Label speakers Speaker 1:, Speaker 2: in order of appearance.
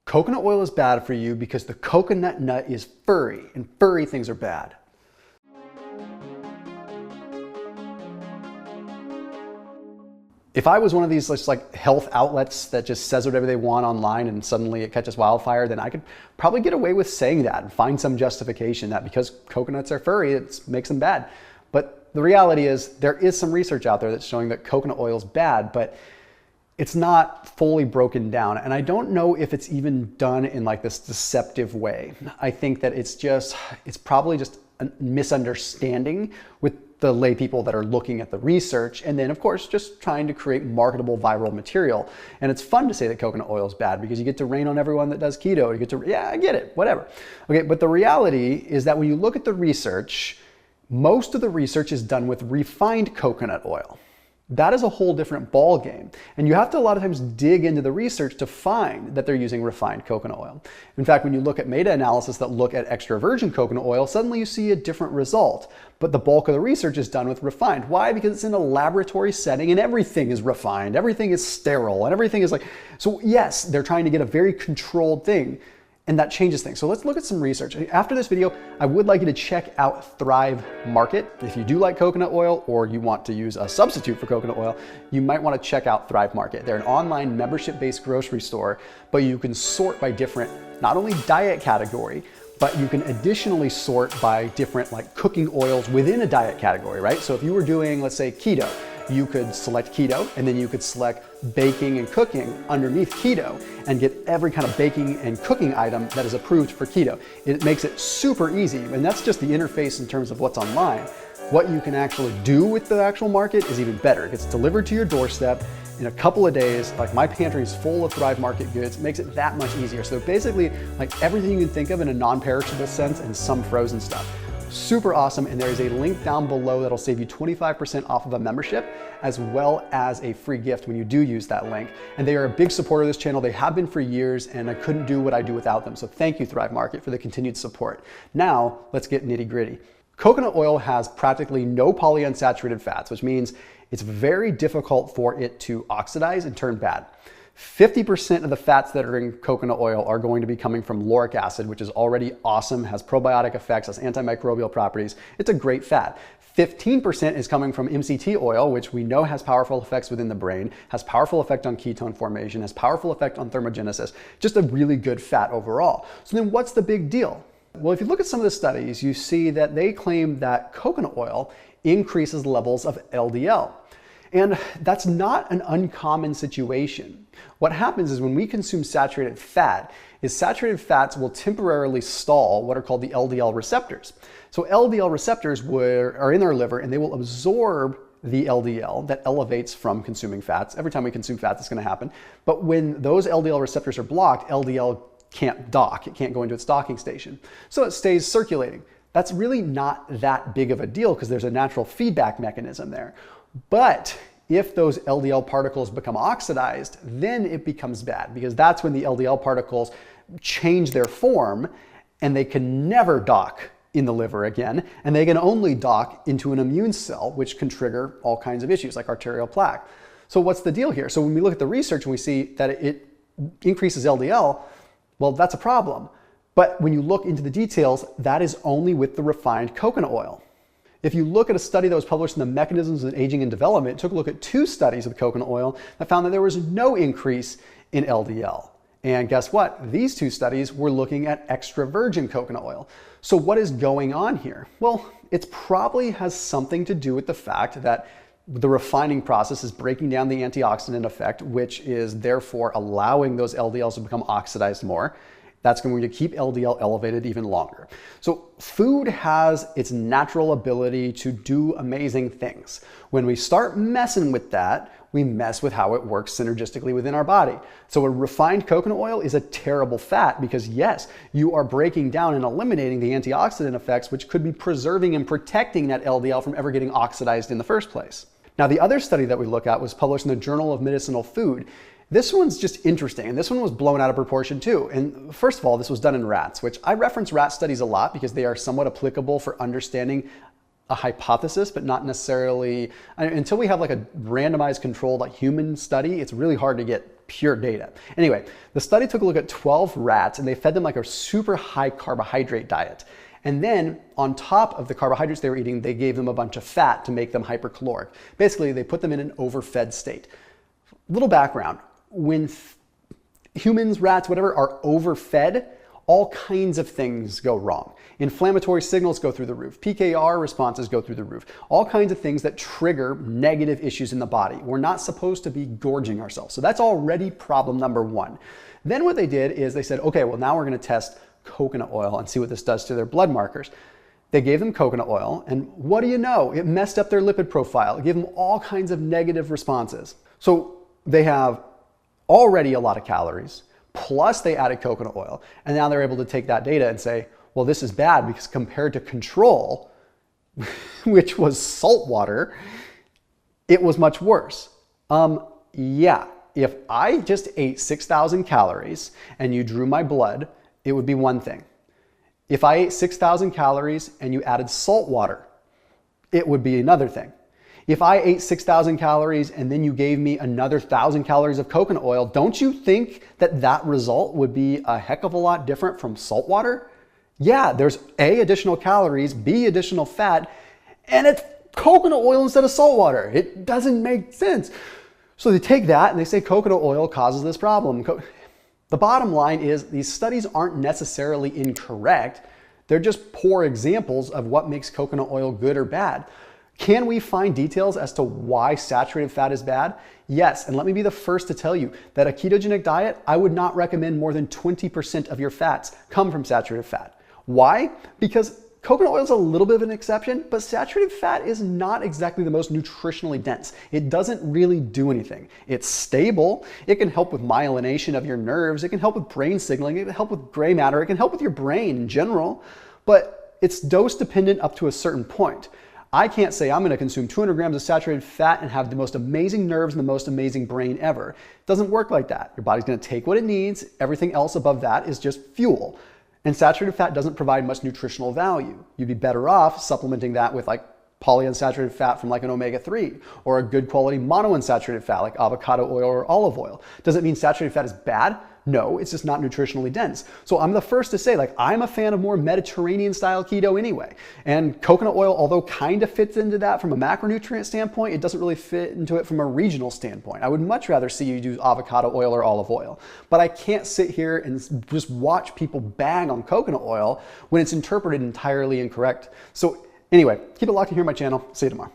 Speaker 1: Coconut oil is bad for you because the coconut nut is furry, and furry things are bad. If I was one of these just like health outlets that just says whatever they want online and suddenly it catches wildfire, then I could probably get away with saying that and find some justification that because coconuts are furry, it makes them bad. But the reality is there is some research out there that's showing that coconut oil is bad, but it's not fully broken down. And I don't know if it's even done in like this deceptive way. I think that it's probably just a misunderstanding with the lay people that are looking at the research, and then of course just trying to create marketable viral material. And it's fun to say that coconut oil is bad because you get to rain on everyone that does keto. You get to, yeah, I get it, whatever. Okay, but the reality is that when you look at the research, most of the research is done with refined coconut oil. That is a whole different ball game. And you have to a lot of times dig into the research to find that they're using refined coconut oil. In fact, when you look at meta-analysis that look at extra virgin coconut oil, suddenly you see a different result. But the bulk of the research is done with refined. Why? Because it's in a laboratory setting and everything is refined, everything is sterile, and everything is like, so yes, they're trying to get a very controlled thing. And that changes things. So let's look at some research. After this video, I would like you to check out Thrive Market. If you do like coconut oil or you want to use a substitute for coconut oil, you might want to check out Thrive Market. They're an online membership-based grocery store, but you can sort by different, not only diet category, but you can additionally sort by different like cooking oils within a diet category, right? So if you were doing, let's say, keto, you could select keto, and then you could select baking and cooking underneath keto and get every kind of baking and cooking item that is approved for keto. It makes it super easy, and that's just the interface in terms of what's online. What you can actually do with the actual market is even better. It gets delivered to your doorstep in a couple of days. Like my pantry is full of Thrive Market goods. It makes it that much easier. So basically like everything you can think of in a non-perishable sense and some frozen stuff. Super awesome, and there is a link down below that'll save you 25% off of a membership, as well as a free gift when you do use that link. And they are a big supporter of this channel. They have been for years, and I couldn't do what I do without them. So thank you, Thrive Market, for the continued support. Now, let's get nitty-gritty. Coconut oil has practically no polyunsaturated fats, which means it's very difficult for it to oxidize and turn bad. 50% of the fats that are in coconut oil are going to be coming from lauric acid, which is already awesome, has probiotic effects, has antimicrobial properties. It's a great fat. 15% is coming from MCT oil, which we know has powerful effects within the brain, has powerful effect on ketone formation, has powerful effect on thermogenesis, just a really good fat overall. So then what's the big deal? Well, if you look at some of the studies, you see that they claim that coconut oil increases levels of LDL. And that's not an uncommon situation. What happens is when we consume saturated fat, is saturated fats will temporarily stall what are called the LDL receptors. So LDL receptors are in our liver and they will absorb the LDL that elevates from consuming fats. Every time we consume fats, it's going to happen. But when those LDL receptors are blocked, LDL can't dock. It can't go into its docking station. So it stays circulating. That's really not that big of a deal because there's a natural feedback mechanism there. But if those LDL particles become oxidized, then it becomes bad because that's when the LDL particles change their form and they can never dock in the liver again, and they can only dock into an immune cell, which can trigger all kinds of issues like arterial plaque. So what's the deal here? So when we look at the research and we see that it increases LDL, well, that's a problem. But when you look into the details, that is only with the refined coconut oil. If you look at a study that was published in the Mechanisms of Aging and Development, it took a look at 2 studies of coconut oil that found that there was no increase in LDL. And guess what? These 2 studies were looking at extra virgin coconut oil. So what is going on here? Well, it probably has something to do with the fact that the refining process is breaking down the antioxidant effect, which is therefore allowing those LDLs to become oxidized more. That's going to keep LDL elevated even longer. So food has its natural ability to do amazing things. When we start messing with that, we mess with how it works synergistically within our body. So a refined coconut oil is a terrible fat because yes, you are breaking down and eliminating the antioxidant effects, which could be preserving and protecting that LDL from ever getting oxidized in the first place. Now, the other study that we look at was published in the Journal of Medicinal Food. This one's just interesting, and this one was blown out of proportion too. And first of all, this was done in rats, which I reference rat studies a lot because they are somewhat applicable for understanding a hypothesis, but not necessarily, until we have like a randomized controlled like human study, it's really hard to get pure data. Anyway, the study took a look at 12 rats and they fed them like a super high carbohydrate diet. And then on top of the carbohydrates they were eating, they gave them a bunch of fat to make them hypercaloric. Basically, they put them in an overfed state. Little background, when humans, rats, whatever, are overfed, all kinds of things go wrong. Inflammatory signals go through the roof. PKR responses go through the roof. All kinds of things that trigger negative issues in the body. We're not supposed to be gorging ourselves. So that's already problem number one. Then what they did is they said, okay, well now we're going to test coconut oil and see what this does to their blood markers. They gave them coconut oil, and what do you know? It messed up their lipid profile. It gave them all kinds of negative responses. So they have already a lot of calories, plus they added coconut oil, and now they're able to take that data and say, well, this is bad because compared to control, which was salt water, it was much worse. Yeah, if I just ate 6,000 calories and you drew my blood, it would be one thing. If I ate 6,000 calories and you added salt water, it would be another thing. If I ate 6,000 calories and then you gave me another 1,000 calories of coconut oil, don't you think that that result would be a heck of a lot different from salt water? Yeah, there's A, additional calories, B, additional fat, and it's coconut oil instead of salt water. It doesn't make sense. So they take that and they say coconut oil causes this problem. The bottom line is these studies aren't necessarily incorrect. They're just poor examples of what makes coconut oil good or bad. Can we find details as to why saturated fat is bad? Yes, and let me be the first to tell you that a ketogenic diet, I would not recommend more than 20% of your fats come from saturated fat. Why? Because coconut oil is a little bit of an exception, but saturated fat is not exactly the most nutritionally dense. It doesn't really do anything. It's stable. It can help with myelination of your nerves. It can help with brain signaling. It can help with gray matter. It can help with your brain in general, but it's dose dependent up to a certain point. I can't say I'm going to consume 200 grams of saturated fat and have the most amazing nerves and the most amazing brain ever. It doesn't work like that. Your body's going to take what it needs. Everything else above that is just fuel. And saturated fat doesn't provide much nutritional value. You'd be better off supplementing that with like polyunsaturated fat from like an omega-3 or a good quality monounsaturated fat like avocado oil or olive oil. Does it mean saturated fat is bad? No, it's just not nutritionally dense. So I'm the first to say, like, I'm a fan of more Mediterranean style keto anyway. And coconut oil, although kind of fits into that from a macronutrient standpoint, it doesn't really fit into it from a regional standpoint. I would much rather see you do avocado oil or olive oil. But I can't sit here and just watch people bang on coconut oil when it's interpreted entirely incorrect. So anyway, keep it locked in here on my channel. See you tomorrow.